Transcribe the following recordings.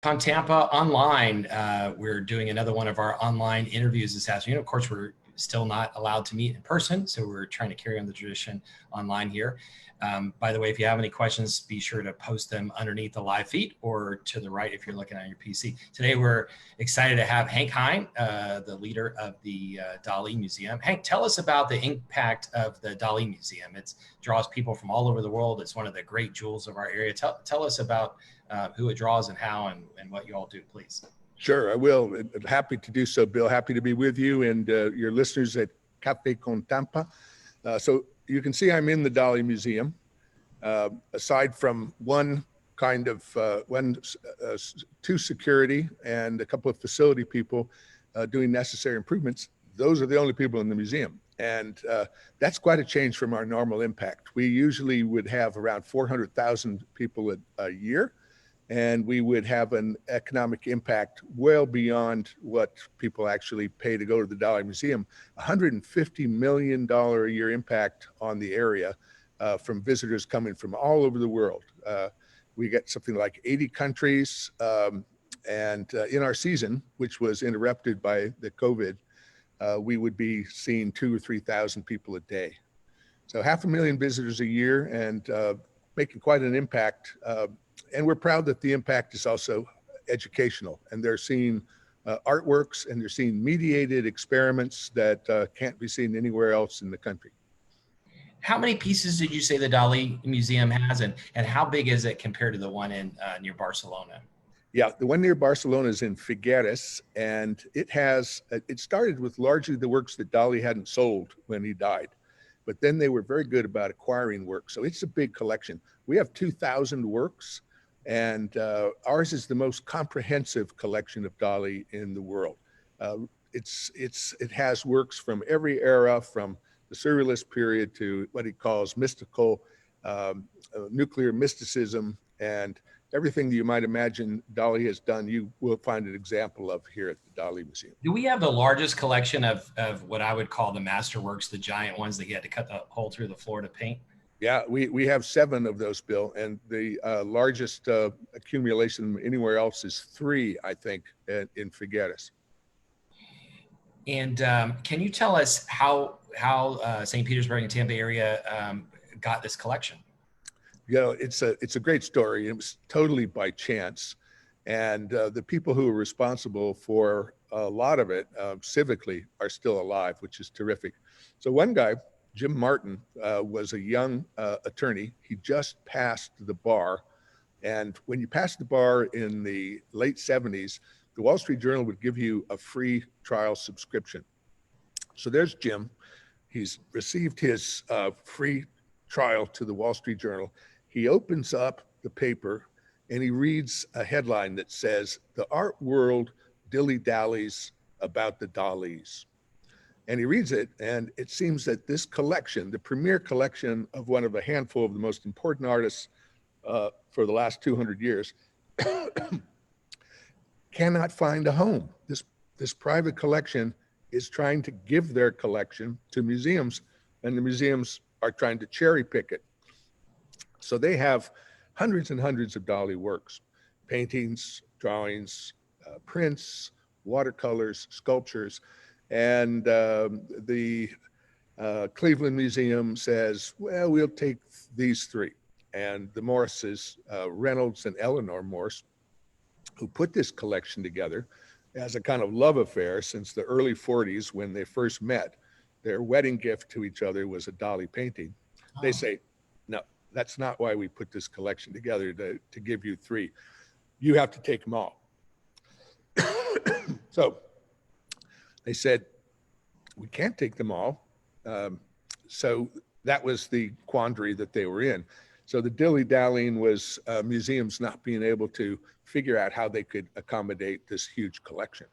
On Tampa online. We're doing another one of our online interviews this afternoon. Of course, we're still not allowed to meet in person, so we're trying to carry on the tradition online here. By the way, if you have any questions, be sure to post them underneath the live feed or to the right if you're looking on your PC. Today, we're excited to have Hank Hine, the leader of the Dali Museum. Hank, tell us about the impact of the Dali Museum. It draws people from all over the world. It's one of the great jewels of our area. Tell us about who it draws and how and what you all do, please. Sure, I will. Happy to do so, Bill. Happy to be with you and your listeners at Café con Tampa. So you can see I'm in the Dali Museum. Aside from two security and a couple of facility people doing necessary improvements, those are the only people in the museum. And that's quite a change from our normal impact. We usually would have around 400,000 people a year. And we would have an economic impact well beyond what people actually pay to go to the Dali Museum. $150 million a year impact on the area from visitors coming from all over the world. We get something like 80 countries. And in our season, which was interrupted by the COVID, we would be seeing 2,000 or 3,000 people a day. So 500,000 visitors a year and making quite an impact. And we're proud that the impact is also educational, and they're seeing artworks and they're seeing mediated experiments that can't be seen anywhere else in the country. How many pieces did you say the Dali Museum has, and how big is it compared to the one in near Barcelona? Yeah, the one near Barcelona is in Figueres, and it started with largely the works that Dali hadn't sold when he died. But then they were very good about acquiring work. So it's a big collection. We have 2,000 works. And ours is the most comprehensive collection of Dali in the world. It has works from every era, from the Surrealist period to what he calls mystical, nuclear mysticism, and everything that you might imagine Dali has done, you will find an example of here at the Dali Museum. Do we have the largest collection of what I would call the masterworks, the giant ones that he had to cut the hole through the floor to paint? Yeah, we have 7 of those, Bill, and the largest accumulation anywhere else is 3, I think, in Figueres. And can you tell us how St. Petersburg and Tampa area got this collection? You know, it's a great story. It was totally by chance, and the people who were responsible for a lot of it civically are still alive, which is terrific. So one guy, Jim Martin, was a young attorney. He just passed the bar. And when you pass the bar in the late 70s, the Wall Street Journal would give you a free trial subscription. So there's Jim. He's received his free trial to the Wall Street Journal. He opens up the paper and he reads a headline that says, "The art world dilly-dallies about the Dalis." And he reads it, and it seems that this collection, the premier collection of one of a handful of the most important artists for the last 200 years, cannot find a home. This private collection is trying to give their collection to museums, and the museums are trying to cherry pick it. So they have hundreds and hundreds of Dali works, paintings, drawings, prints, watercolors, sculptures. And the Cleveland Museum says, well, we'll take these 3. And the Morrises, Reynolds and Eleanor Morse, who put this collection together as a kind of love affair since the early 40s when they first met, their wedding gift to each other was a Dali painting. Oh. They say, no, that's not why we put this collection together to give you 3. You have to take them all. So they said, we can't take them all. So that was the quandary that they were in. So the dilly-dallying was museums not being able to figure out how they could accommodate this huge collection.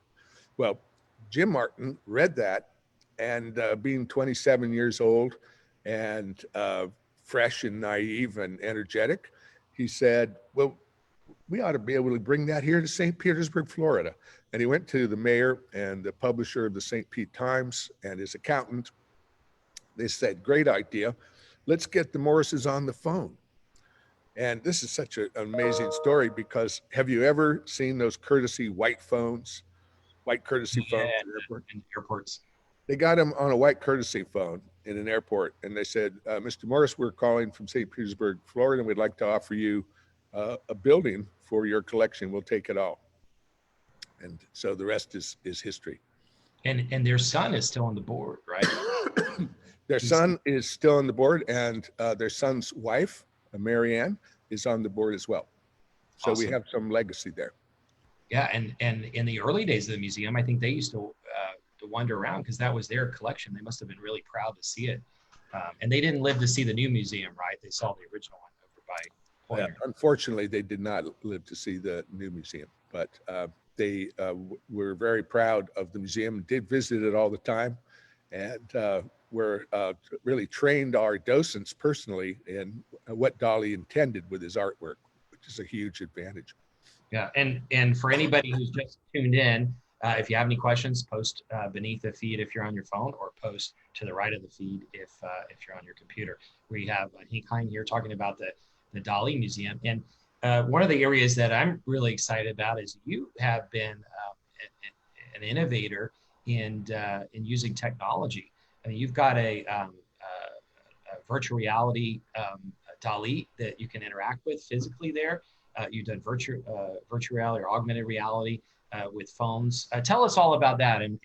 Well, Jim Martin read that, and being 27 years old and fresh and naive and energetic, he said, well, we ought to be able to bring that here to St. Petersburg, Florida. And he went to the mayor and the publisher of the St. Pete Times and his accountant. They said, great idea. Let's get the Morrises on the phone. And this is such an amazing story because have you ever seen those courtesy white phones, white courtesy phones Yeah, at the airport? in airports. They got him on a white courtesy phone in an airport, and they said, "Mr. Morris, we're calling from St. Petersburg, Florida, and we'd like to offer you a building for your collection. We'll take it all." And so the rest is history. And their son is still on the board, right? Their son is still on the board, and their son's wife, Marianne, is on the board as well. So we Awesome. have some legacy there. Yeah, and in the early days of the museum, I think they used to wander around because that was their collection. They must have been really proud to see it. And they didn't live to see the new museum, right? They saw the original one over by Poynter. Unfortunately, they did not live to see the new museum, but they were very proud of the museum, did visit it all the time, and were really trained our docents personally in what Dali intended with his artwork, which is a huge advantage. Yeah, and for anybody who's just tuned in, if you have any questions, post beneath the feed if you're on your phone, or post to the right of the feed if you're on your computer. We have Hank Hine here talking about the Dali Museum, and one of the areas that I'm really excited about is you have been an innovator in using technology. I mean, you've got a virtual reality Dali that you can interact with physically there. You've done virtual reality or augmented reality with phones. Tell us all about that. And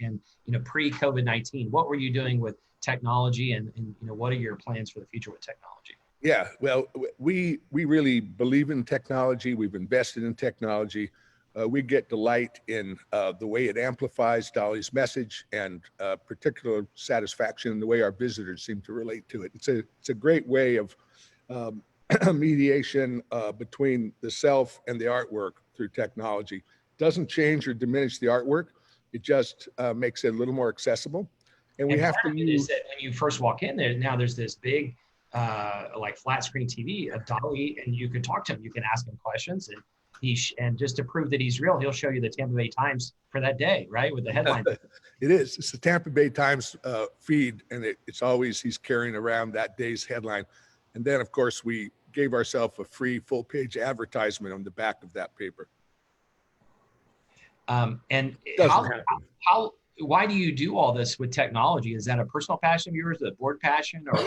pre-COVID-19, what were you doing with technology, and what are your plans for the future with technology? Yeah, well, we really believe in technology. We've invested in technology. We get delight in the way it amplifies Dali's message, and particular satisfaction in the way our visitors seem to relate to it. It's a great way of mediation between the self and the artwork through technology. Doesn't change or diminish the artwork. It just makes it a little more accessible. And we have to use that when you first walk in there, now there's this big like flat screen TV of Dali, and you can talk to him. You can ask him questions, and and just to prove that he's real, he'll show you the Tampa Bay Times for that day, right, with the headline. It is. It's the Tampa Bay Times feed, and it's always he's carrying around that day's headline. And then, of course, we gave ourselves a free full-page advertisement on the back of that paper. And how why do you do all this with technology? Is that a personal passion of yours, a board passion, or?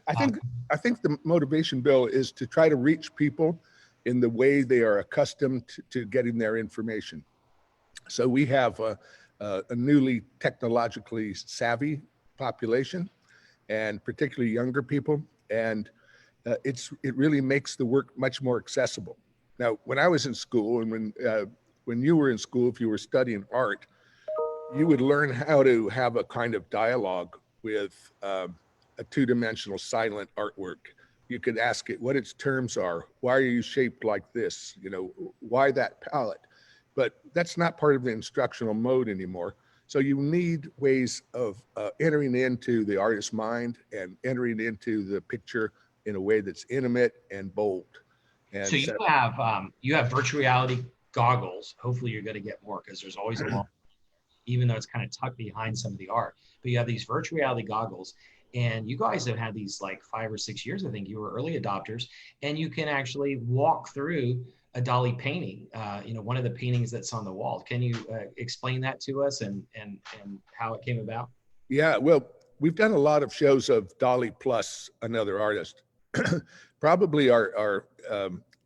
I think the motivation, Bill, is to try to reach people in the way they are accustomed to getting their information. So we have a newly technologically savvy population, and particularly younger people, and it really makes the work much more accessible. Now, when I was in school, and when you were in school, if you were studying art, you would learn how to have a kind of dialogue with a two-dimensional silent artwork. You could ask it what its terms are. Why are you shaped like this? Why that palette? But that's not part of the instructional mode anymore. So you need ways of entering into the artist's mind and entering into the picture in a way that's intimate and bold. And so you have virtual reality goggles. Hopefully you're going to get more, because there's always a long, even though it's kind of tucked behind some of the art. But you have these virtual reality goggles, and you guys have had these like 5 or 6 years. I think you were early adopters, and you can actually walk through a Dali painting, one of the paintings that's on the wall. Can you explain that to us and how it came about? Yeah, well, we've done a lot of shows of Dali plus another artist. Probably our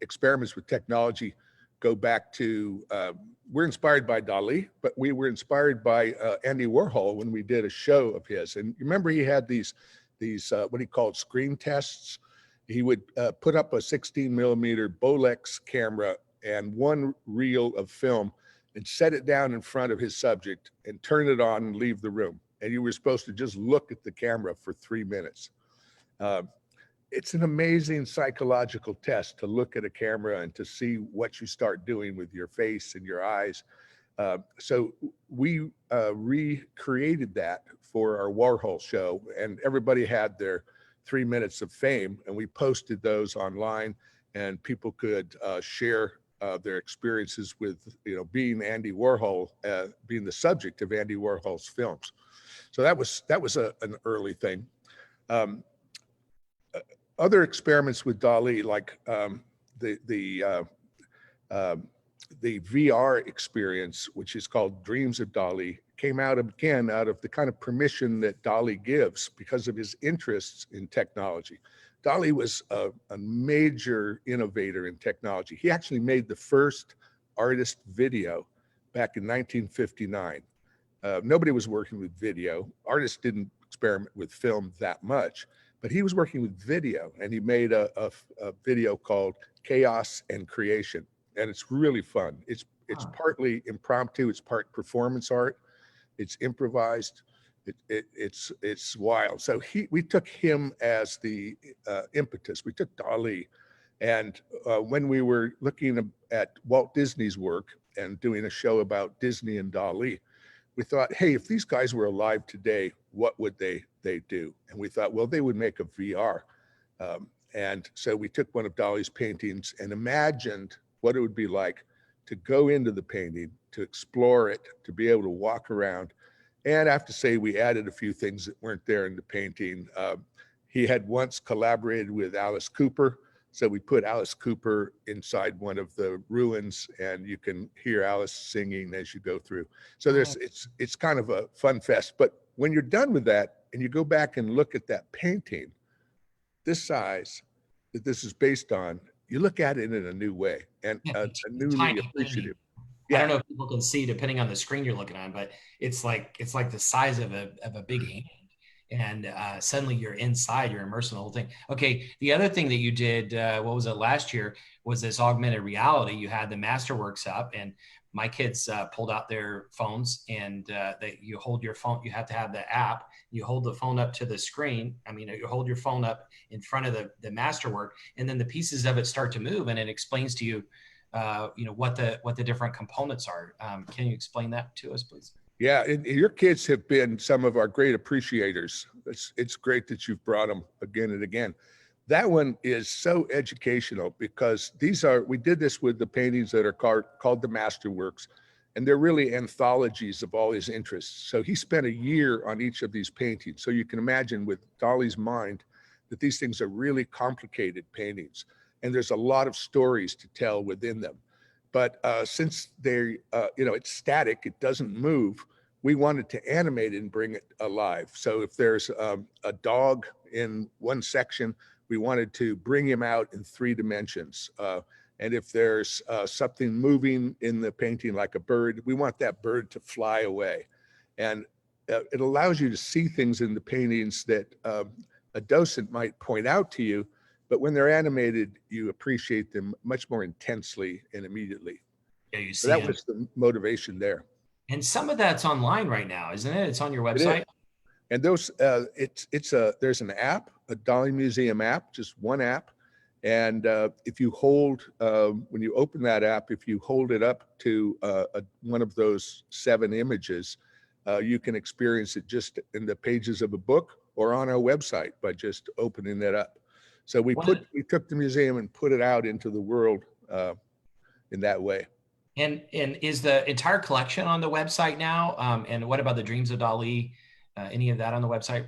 experiments with technology go back to, we're inspired by Dali, but we were inspired by Andy Warhol when we did a show of his. And remember, he had these what he called screen tests. He would put up a 16 millimeter Bolex camera and one reel of film and set it down in front of his subject and turn it on and leave the room. And you were supposed to just look at the camera for 3 minutes. It's an amazing psychological test to look at a camera and to see what you start doing with your face and your eyes. So we recreated that for our Warhol show, and everybody had their 3 minutes of fame, and we posted those online, and people could share their experiences with, being Andy Warhol, being the subject of Andy Warhol's films. So that was an early thing. Other experiments with Dali, like the the uh, the VR experience, which is called Dreams of Dali, came out of the kind of permission that Dali gives because of his interests in technology. Dali was a major innovator in technology. He actually made the first artist video back in 1959. Nobody was working with video. Artists didn't experiment with film that much, but he was working with video, and he made a video called Chaos and Creation. And it's really fun. It's partly impromptu, it's part performance art, it's improvised, it's wild. So we took him as the impetus. We took Dali, and when we were looking at Walt Disney's work and doing a show about Disney and Dali, we thought, hey, if these guys were alive today, what would they do? And we thought, well, they would make a VR. And so we took one of Dali's paintings and imagined what it would be like to go into the painting, to explore it, to be able to walk around. And I have to say, we added a few things that weren't there in the painting. He had once collaborated with Alice Cooper. So we put Alice Cooper inside one of the ruins, and you can hear Alice singing as you go through. So it's kind of a fun fest. But when you're done with that and you go back and look at that painting, this size that this is based on, you look at it in a new way and a newly appreciative. Yeah. I don't know if people can see depending on the screen you're looking on, but it's like the size of a big hand. And suddenly you're inside, you're immersed in the whole thing. Okay, the other thing that you did, what was it, last year, was this augmented reality. You had the Masterworks up, and my kids pulled out their phones, and you hold your phone, you have to have the app, you hold the phone up to the screen. I mean, you hold your phone up in front of the Masterwork, and then the pieces of it start to move, and it explains to you, what the different components are. Can you explain that to us, please? Yeah, your kids have been some of our great appreciators. It's great that you've brought them again and again. That one is so educational because we did this with the paintings that are called the Masterworks, and they're really anthologies of all his interests. So he spent a year on each of these paintings. So you can imagine with Dali's mind that these things are really complicated paintings, and there's a lot of stories to tell within them. But since it's static, it doesn't move, we wanted to animate it and bring it alive. So if there's a dog in one section, we wanted to bring him out in 3 dimensions. And if there's something moving in the painting like a bird, we want that bird to fly away. And it allows you to see things in the paintings that a docent might point out to you, but when they're animated, you appreciate them much more intensely and immederly. Yeah, you see. So that was the motivation there. And some of that's online right now, isn't it? It's on your website. And those, there's an app, a Dali Museum app, just one app. And if you hold, when you open that app, if you hold it up to one of those 7 images, you can experience it just in the pages of a book or on our website by just opening that up. So we took the museum and put it out into the world in that way. And is the entire collection on the website now? And what about the Dreams of Dali? Any of that on the website?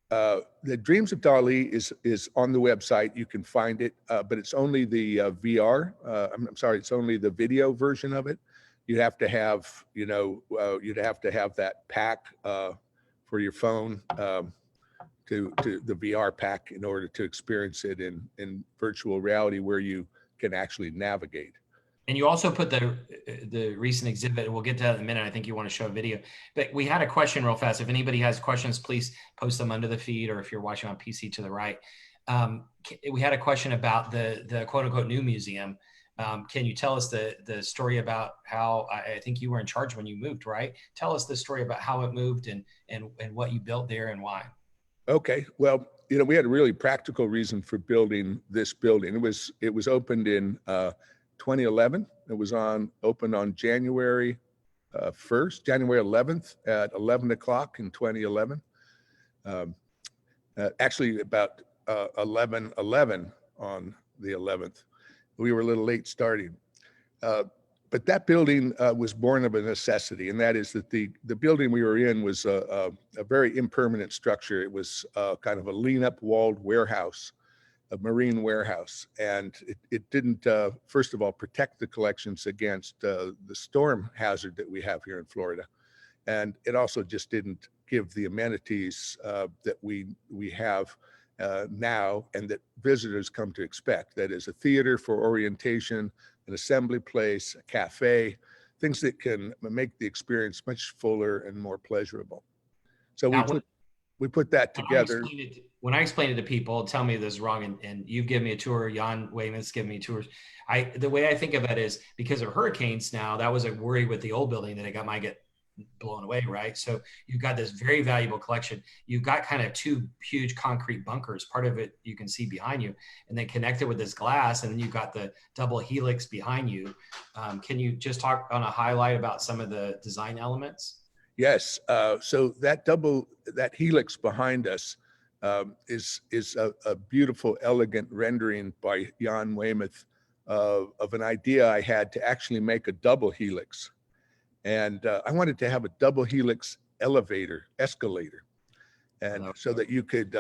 The Dreams of Dali is on the website. You can find it, but it's only the VR. I'm sorry, it's only the video version of it. You'd have to have, you'd have to have that pack for your phone. To the VR pack in order to experience it in virtual reality where you can actually navigate. And you also put the recent exhibit, and we'll get to that in a minute. I think you want to show a video, but we had a question real fast. If anybody has questions, please post them under the feed, or if you're watching on PC to the right. We had a question about the quote unquote new museum. Can you tell us the story about how, I think you were in charge when you moved, right? Tell us the story about how it moved and what you built there and why. Okay, well, we had a really practical reason for building this building. It was opened in 2011. It was opened on January 1st, January 11th at 11 o'clock in 2011. Actually, about 11:11 on the 11th. We were a little late starting. But that building was born of a necessity, and that is that the building we were in was a very impermanent structure. It was kind of a lean-up walled warehouse, marine warehouse. And it didn't, first of all, protect the collections against the storm hazard that we have here in Florida. And it also just didn't give the amenities that we have now and that visitors come to expect. That is a theater for orientation, an assembly place, a cafe, things that can make the experience much fuller and more pleasurable. So Now, we put that together. When I explain it to people, tell me this is wrong, and you've given me a tour, Jan Weymouth's given me tours. The way I think of it is because of hurricanes now, that was a worry with the old building that it might get blown away, right? So you've got this very valuable collection. You've got kind of two huge concrete bunkers. Part of it you can see behind you, and then connected with this glass, and then you've got the double helix behind you. Can you just talk on a highlight about some of the design elements? Yes. So that helix behind us is a beautiful, elegant rendering by Jan Weymouth of an idea I had to actually make a double helix. And I wanted to have a double helix escalator. And so that you could,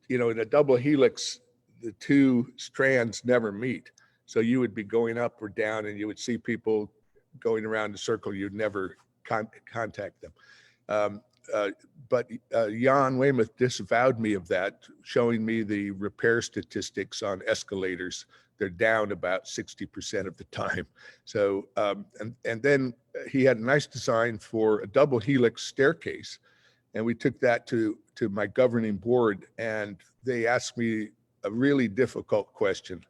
in a double helix, the two strands never meet. So you would be going up or down and you would see people going around the circle. You'd never contact them. But Jan Weymouth disavowed me of that, showing me the repair statistics on escalators. They're down about 60% of the time. So, and then he had a nice design for a double helix staircase. And we took that to my governing board, and they asked me a really difficult question,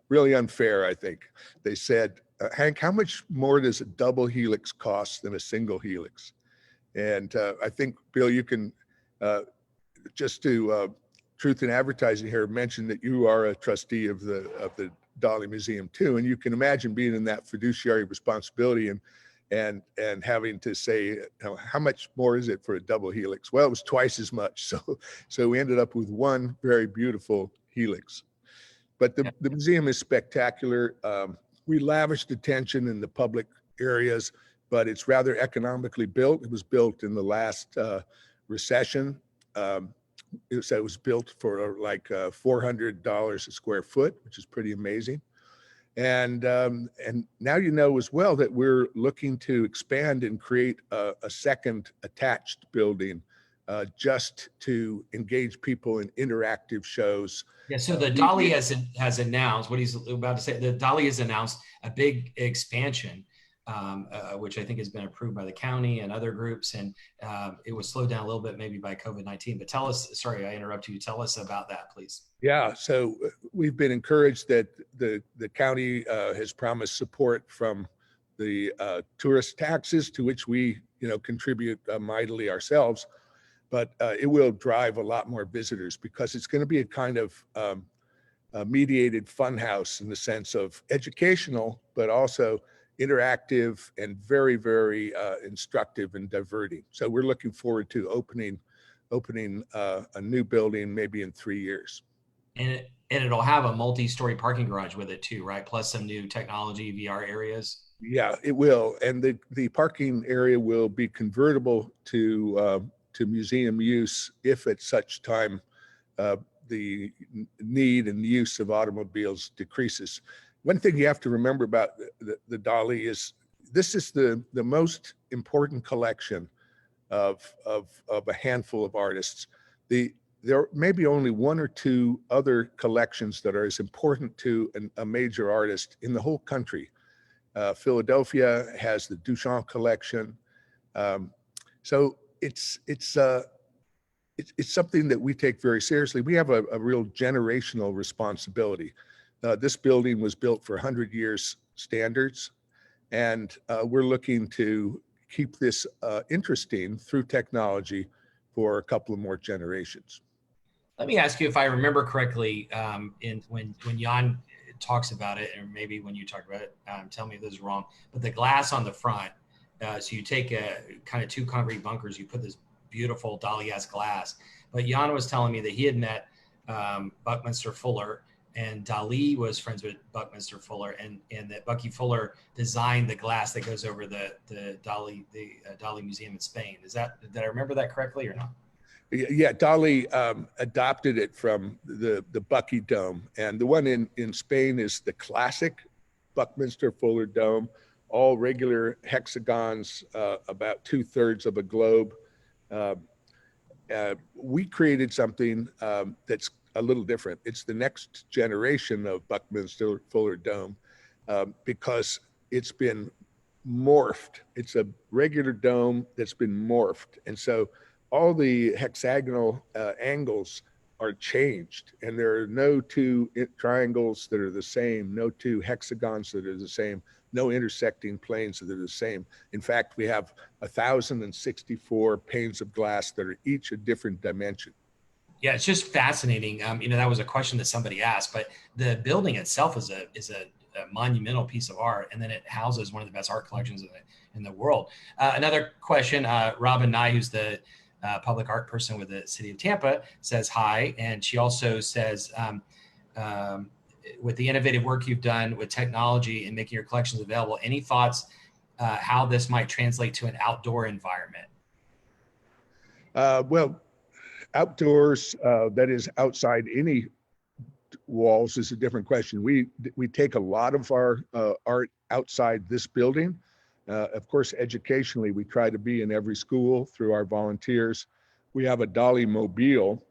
really unfair, I think. They said, Hank, how much more does a double helix cost than a single helix? And I think, Bill, you can, just to truth in advertising here, mention that you are a trustee of the Dali Museum too. And you can imagine being in that fiduciary responsibility and having to say, how much more is it for a double helix? Well, it was twice as much. So we ended up with one very beautiful helix. But the museum is spectacular. We lavished attention in the public areas, but it's rather economically built. It was built in the last recession. It was built for like $400 a square foot, which is pretty amazing. And now you know as well that we're looking to expand and create a second attached building just to engage people in interactive shows. Yeah, so the Dali has announced what he's about to say. The Dali has announced a big expansion, which I think has been approved by the county and other groups, and it was slowed down a little bit maybe by COVID-19. But tell us, sorry, I interrupted you. Tell us about that, please. Yeah, so we've been encouraged that the county has promised support from the tourist taxes, to which we contribute mightily ourselves. But it will drive a lot more visitors because it's going to be a kind of mediated funhouse in the sense of educational, but also interactive and very, very instructive and diverting. So we're looking forward to opening a new building maybe in 3 years. And it'll have a multi-story parking garage with it too, right? Plus some new technology, VR areas. Yeah, it will. And the parking area will be convertible to museum use if at such time the need and use of automobiles decreases. One thing you have to remember about the Dali is this is the most important collection of a handful of artists. There may be only one or two other collections that are as important to a major artist in the whole country. Philadelphia has the Duchamp collection. So it's something that we take very seriously. We have a real generational responsibility. This building was built for 100 years standards, and we're looking to keep this interesting through technology for a couple of more generations. Let me ask you, if I remember correctly, when Jan talks about it, or maybe when you talk about it, tell me if this is wrong, but the glass on the front, so you take a kind of two concrete bunkers, you put this beautiful Dali-esque glass. But Jan was telling me that he had met Buckminster Fuller, and Dali was friends with Buckminster Fuller, and that Bucky Fuller designed the glass that goes over the Dali Museum in Spain. Did I remember that correctly or not? Yeah, Dali adopted it from the Bucky Dome, and the one in Spain is the classic Buckminster Fuller Dome, all regular hexagons, about 2/3 of a globe. Uh, we created something that's a little different. It's the next generation of Buckminster Fuller Dome because it's been morphed. It's a regular dome that's been morphed. And so all the hexagonal angles are changed, and there are no two triangles that are the same, no two hexagons that are the same, no intersecting planes that are the same. In fact, we have 1,064 panes of glass that are each a different dimension. Yeah, it's just fascinating. That was a question that somebody asked, but the building itself is a monumental piece of art, and then it houses one of the best art collections in the world. Another question, Robin Nye, who's the public art person with the city of Tampa, says hi, and she also says, with the innovative work you've done with technology and making your collections available, any thoughts how this might translate to an outdoor environment? Well, outdoors, that is outside any walls, is a different question. We take a lot of our art outside this building. Of course, educationally, we try to be in every school through our volunteers. We have a Dali Mobile.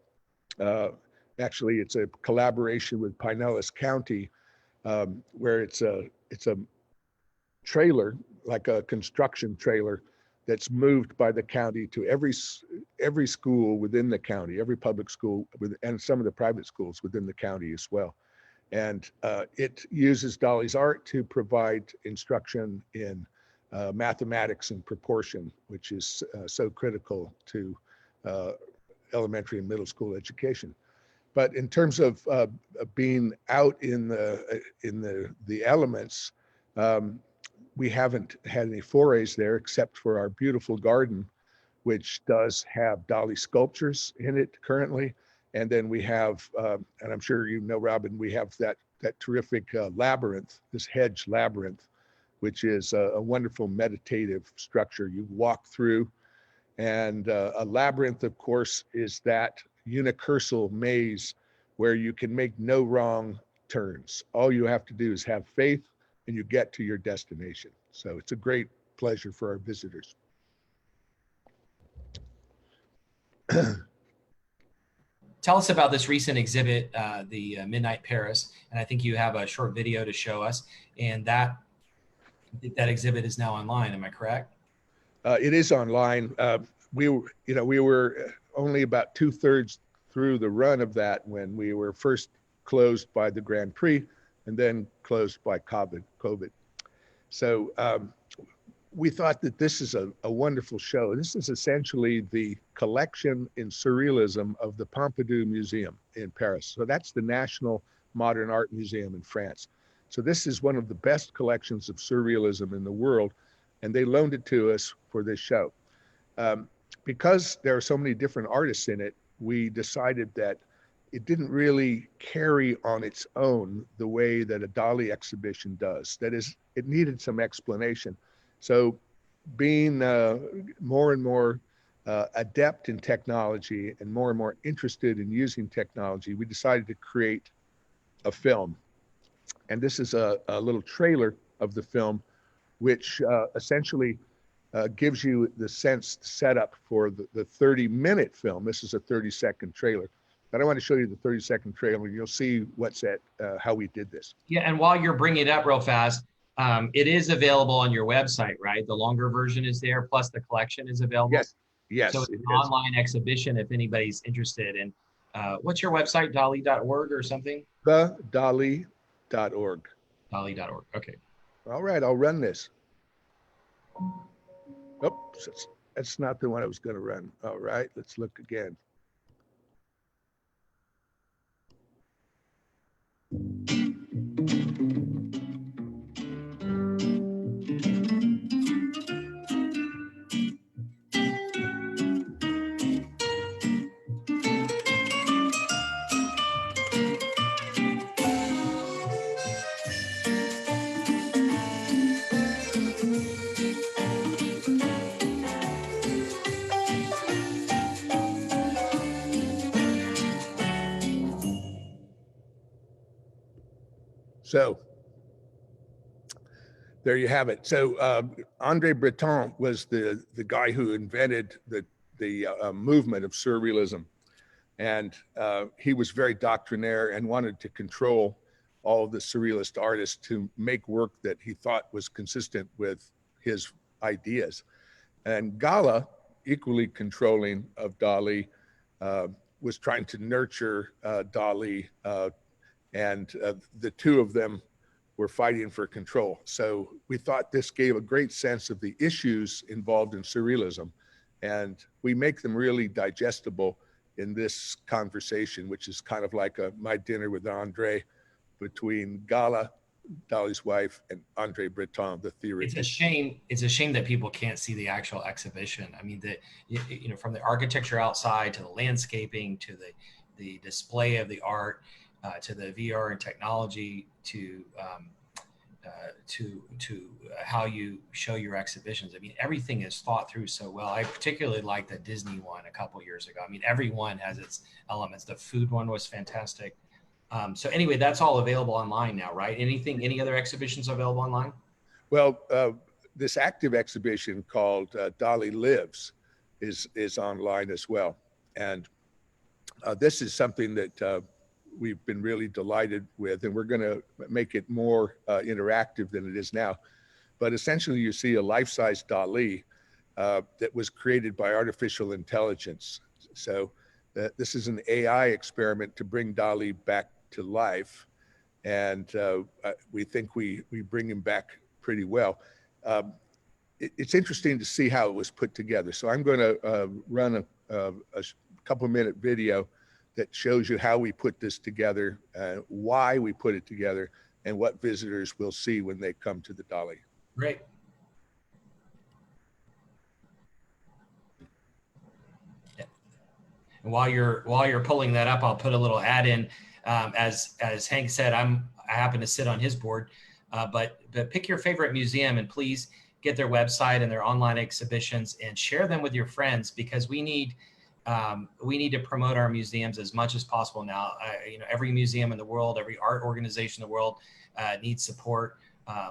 Actually, it's a collaboration with Pinellas County, where it's a trailer, like a construction trailer, that's moved by the county to every school within the county, every public school, and some of the private schools within the county as well. And it uses Dali's art to provide instruction in mathematics and proportion, which is so critical to elementary and middle school education. But in terms of being out in the elements, we haven't had any forays there except for our beautiful garden, which does have Dali sculptures in it currently. And then we have, and I'm sure you know, Robin, we have that terrific labyrinth, this hedge labyrinth, which is a wonderful meditative structure you walk through. And a labyrinth, of course, is that unicursal maze where you can make no wrong turns. All you have to do is have faith, and you get to your destination. So it's a great pleasure for our visitors. Tell us about this recent exhibit, the Midnight Paris, and I think you have a short video to show us. And that exhibit is now online. Am I correct? It is online. We were only about 2/3 through the run of that when we were first closed by the Grand Prix, and then closed by COVID. So we thought that this is a wonderful show. This is essentially the collection in surrealism of the Pompidou Museum in Paris. So that's the National Modern Art Museum in France. So this is one of the best collections of surrealism in the world, and they loaned it to us for this show. Because there are so many different artists in it, we decided that it didn't really carry on its own the way that a Dali exhibition does. That is, it needed some explanation. So being more and more adept in technology and more interested in using technology, we decided to create a film. And this is a little trailer of the film, which essentially gives you the sense setup for the 30-minute film. This is a 30-second trailer. But I want to show you the 30-second trailer. You'll see what's how we did this. Yeah, and while you're bringing it up real fast, it is available on your website, right? The longer version is there, plus the collection is available. Yes. So it's an online exhibition if anybody's interested. And what's your website, Dali.org or something? Dali.org. Dali.org. Okay. All right, I'll run this. Oops, that's not the one I was going to run. All right, let's look again. So there you have it. So Andre Breton was the guy who invented the movement of surrealism. And he was very doctrinaire and wanted to control all of the surrealist artists to make work that he thought was consistent with his ideas. And Gala, equally controlling of Dali, was trying to nurture Dali, and the two of them were fighting for control. So we thought this gave a great sense of the issues involved in surrealism, and we make them really digestible in this conversation, which is kind of like my dinner with Andre, between Gala, Dali's wife, and Andre Breton, the theorist. It's a shame. It's a shame that people can't see the actual exhibition. I mean, from the architecture outside to the landscaping to the display of the art to the VR and technology to how you show your exhibitions. I mean, everything is thought through so well. I particularly like the Disney one a couple years ago. I mean, every one has its elements. The food one was fantastic. So anyway, that's all available online now, right? Any other exhibitions available online? Well, this active exhibition called Dali Lives is online as well. And this is something that we've been really delighted with, and we're going to make it more interactive than it is now. But essentially, you see a life-size Dali that was created by artificial intelligence. So this is an AI experiment to bring Dali back to life, and we think we bring him back pretty well. It's interesting to see how it was put together. So I'm going to run a couple-minute video that shows you how we put this together, why we put it together, and what visitors will see when they come to the Dali. Great. Yeah. And while you're pulling that up, I'll put a little ad in. As Hank said, I happen to sit on his board, but pick your favorite museum and please get their website and their online exhibitions and share them with your friends, because we need to promote our museums as much as possible now. Every museum in the world, every art organization in the world needs support,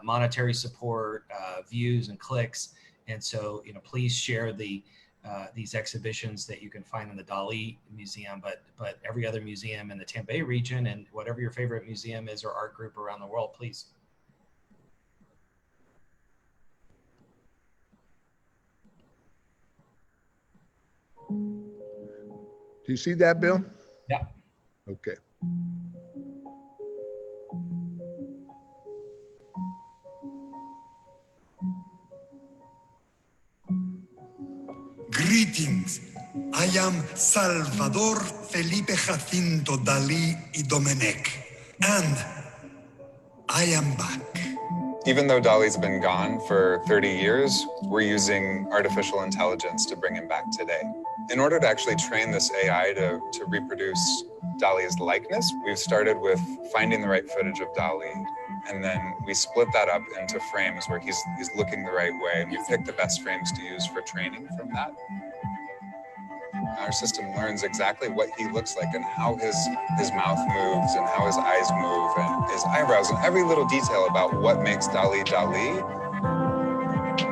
monetary support, views and clicks. And so, please share these exhibitions that you can find in the Dali Museum, but every other museum in the Tampa Bay region, and whatever your favorite museum is or art group around the world, please. Do you see that, Bill? Yeah. Okay. Greetings. I am Salvador Felipe Jacinto Dali y Domenech, and I am back. Even though Dali's been gone for 30 years, we're using artificial intelligence to bring him back today. In order to actually train this AI to reproduce Dali's likeness, we've started with finding the right footage of Dali, and then we split that up into frames where he's looking the right way, and we pick the best frames to use for training from that. Our system learns exactly what he looks like and how his mouth moves and how his eyes move and his eyebrows and every little detail about what makes Dali Dali.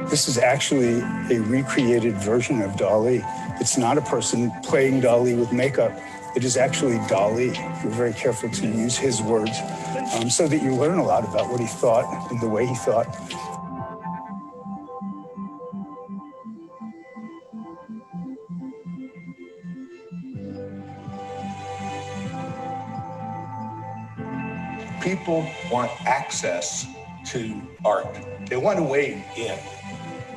This is actually a recreated version of Dali. It's not a person playing Dali with makeup. It is actually Dali. We're very careful to use his words so that you learn a lot about what he thought and the way he thought. People want access to art. They want to wade in.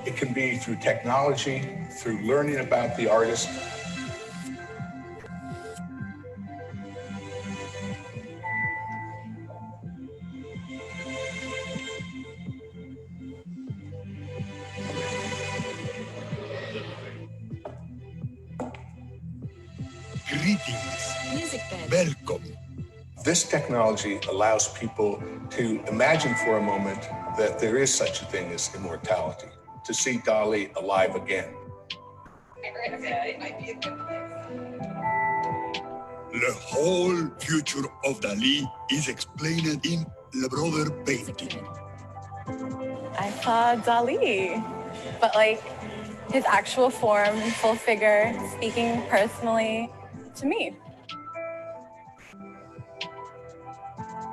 It can be through technology, through learning about the artist. Greetings. Music bed. Welcome. This technology allows people to imagine for a moment that there is such a thing as immortality, to see Dali alive again. It might be a good place. The whole future of Dali is explained in Le Brother painting. I saw Dali, but like his actual form, full figure, speaking personally to me.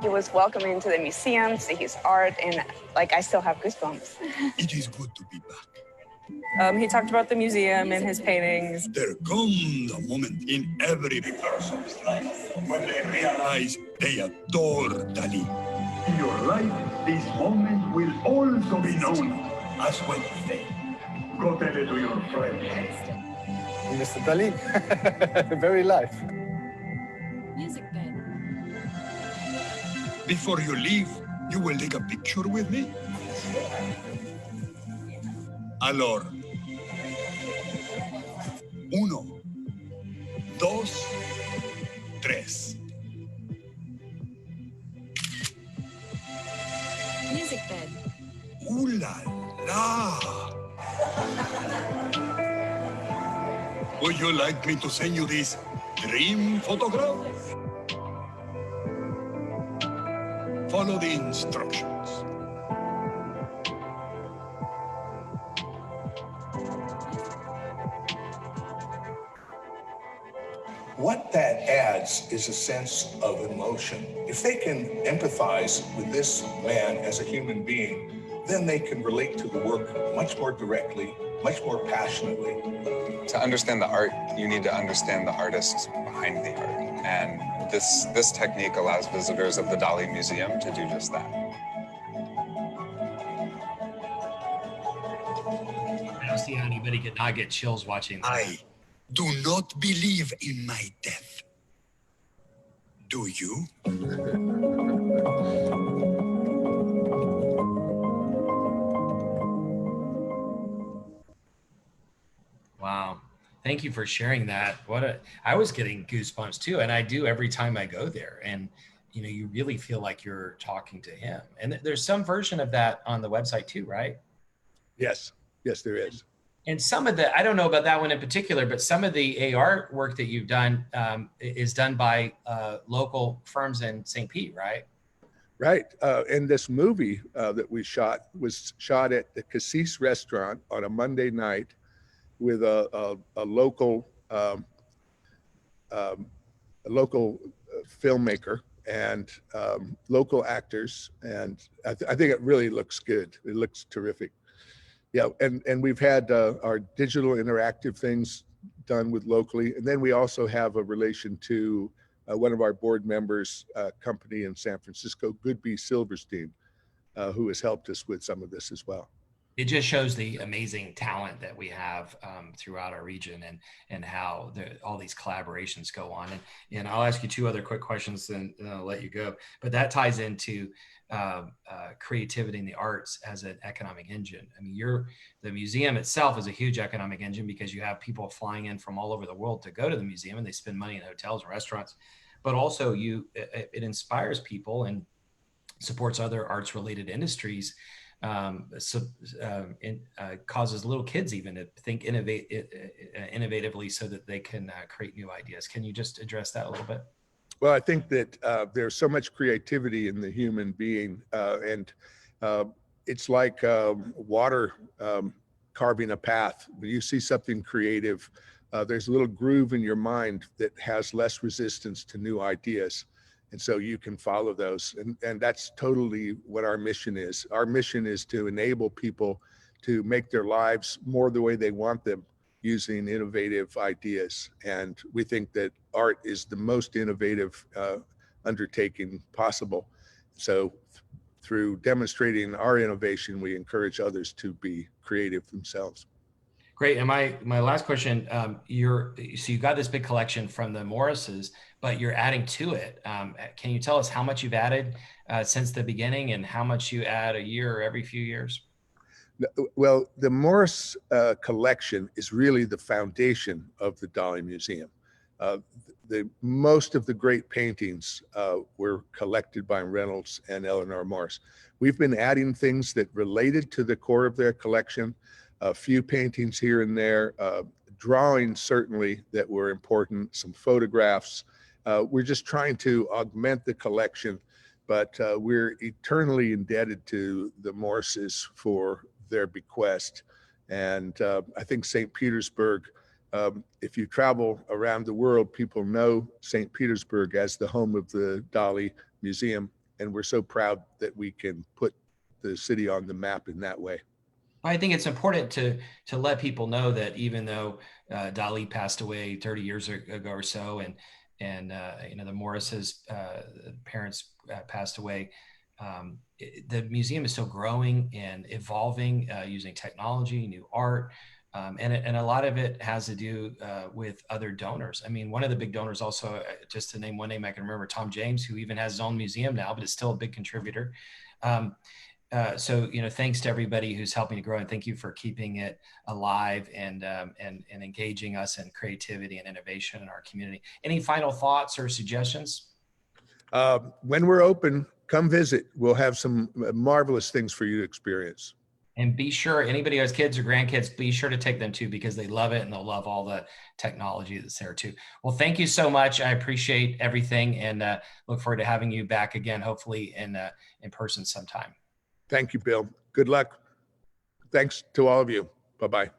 He was welcoming to the museum, see his art, and like I still have goosebumps. It is good to be back. He talked about the museum and his paintings. There comes a moment in every person's life when they realize they adore Dali. In your life, this moment will also be known as Wednesday. Go tell it to your friends. Mr. Dali, very live. Music bed. Before you leave, you will take a picture with me? Alors, 1, 2, 3. Music bed. Ooh la la! Would you like me to send you this dream photograph? Follow the instructions. What that adds is a sense of emotion. If they can empathize with this man as a human being, then they can relate to the work much more directly, much more passionately. To understand the art, you need to understand the artists behind the art. And this technique allows visitors of the Dali Museum to do just that. I don't see how anybody could not get chills watching that. I do not believe in my death. Do you? Wow. Thank you for sharing that. I was getting goosebumps too. And I do every time I go there. And, you know, you really feel like you're talking to him. And there's some version of that on the website too, right? Yes, yes, there is. And some of the, I don't know about that one in particular, but some of the AR work that you've done is done by local firms in St. Pete, right? Right. And this movie that we shot was shot at the Cassis restaurant on a Monday night with a local filmmaker and local actors. And I think it really looks good. It looks terrific. Yeah, and we've had our digital interactive things done with locally. And then we also have a relation to one of our board members, company in San Francisco, Goodby Silverstein, who has helped us with some of this as well. It just shows the amazing talent that we have throughout our region and how all these collaborations go on. And I'll ask you 2 other quick questions and then I'll let you go. But that ties into creativity in the arts as an economic engine. I mean, the museum itself is a huge economic engine because you have people flying in from all over the world to go to the museum and they spend money in hotels and restaurants. But also it inspires people and supports other arts related industries. Causes little kids even to think innovatively so that they can create new ideas. Can you just address that a little bit? Well, I think that there's so much creativity in the human being, and it's like water carving a path. When you see something creative, there's a little groove in your mind that has less resistance to new ideas. And so you can follow those. And that's totally what our mission is. Our mission is to enable people to make their lives more the way they want them using innovative ideas. And we think that art is the most innovative undertaking possible. So through demonstrating our innovation, we encourage others to be creative themselves. Great. And my last question, so you got this big collection from the Morrises, but you're adding to it. Can you tell us how much you've added since the beginning and how much you add a year or every few years? Well, the Morris collection is really the foundation of the Dali Museum. Most of the great paintings were collected by Reynolds and Eleanor Morris. We've been adding things that related to the core of their collection, a few paintings here and there, drawings certainly that were important, some photographs. We're just trying to augment the collection but we're eternally indebted to the Morrises for their bequest. And I think St. Petersburg, if you travel around the world, people know St. Petersburg as the home of the Dali Museum. And we're so proud that we can put the city on the map in that way. I think it's important to let people know that even though Dali passed away 30 years ago or so, and the Morris's parents passed away, the museum is still growing and evolving using technology, new art, and a lot of it has to do with other donors. I mean, one of the big donors also, just to name one name I can remember, Tom James, who even has his own museum now, but is still a big contributor. So, thanks to everybody who's helping to grow, and thank you for keeping it alive and engaging us in creativity and innovation in our community. Any final thoughts or suggestions? When we're open, come visit. We'll have some marvelous things for you to experience. And be sure, anybody who has kids or grandkids, be sure to take them too, because they love it and they'll love all the technology that's there too. Well, thank you so much. I appreciate everything, and look forward to having you back again, hopefully in person sometime. Thank you, Bill. Good luck. Thanks to all of you. Bye-bye.